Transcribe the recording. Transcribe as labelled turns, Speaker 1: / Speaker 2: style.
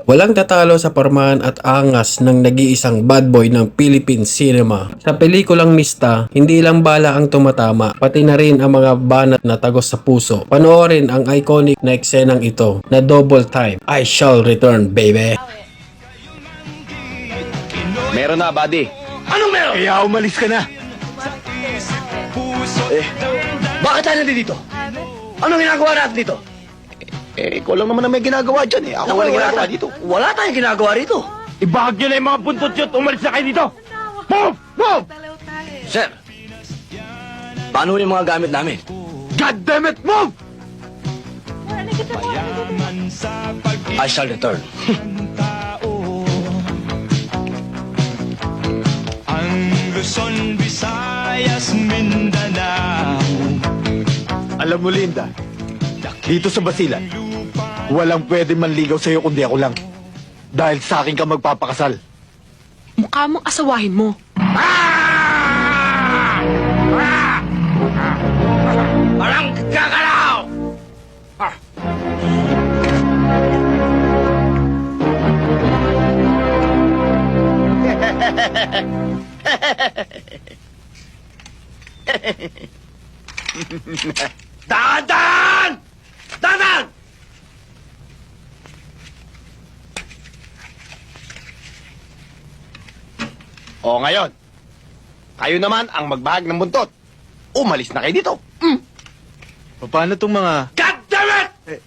Speaker 1: Walang tatalo sa pormahan at angas ng nag-iisang bad boy ng Philippine cinema. Sa pelikulang Mista, hindi lang bala ang tumatama, pati na rin ang mga banat na tagos sa puso. Panoorin ang iconic na eksenang ito na double time. I shall return, baby.
Speaker 2: Meron na, buddy.
Speaker 3: Anong meron?
Speaker 4: Kaya umalis ka na.
Speaker 3: Bakit tayo nandito? Anong ginagawa natin dito?
Speaker 2: Ikaw lang naman na may ginagawa dyan eh. Ako walang ginagawa dito.
Speaker 3: Wala tayong ginagawa rito.
Speaker 4: Ibahag nyo na yung mga buntot yun at umalis na kayo dito. Move! Move!
Speaker 3: Sir, paano yung mga gamit namin?
Speaker 4: God damn it! Move!
Speaker 3: I shall return.
Speaker 5: Ang Luzon, Visayas, Mindanao.
Speaker 4: Alam mo, Linda, dito sa Basilan, walang pwede manligaw sa'yo kundi ako lang. Dahil sa akin ka magpapakasal.
Speaker 6: Mukha mong asawahin mo.
Speaker 3: Walang kakalaw! Dadan! Dadan!
Speaker 2: O ngayon, kayo naman ang magbahag ng buntot. Umalis na kayo dito.
Speaker 4: Paano tong mga...
Speaker 3: God damn it!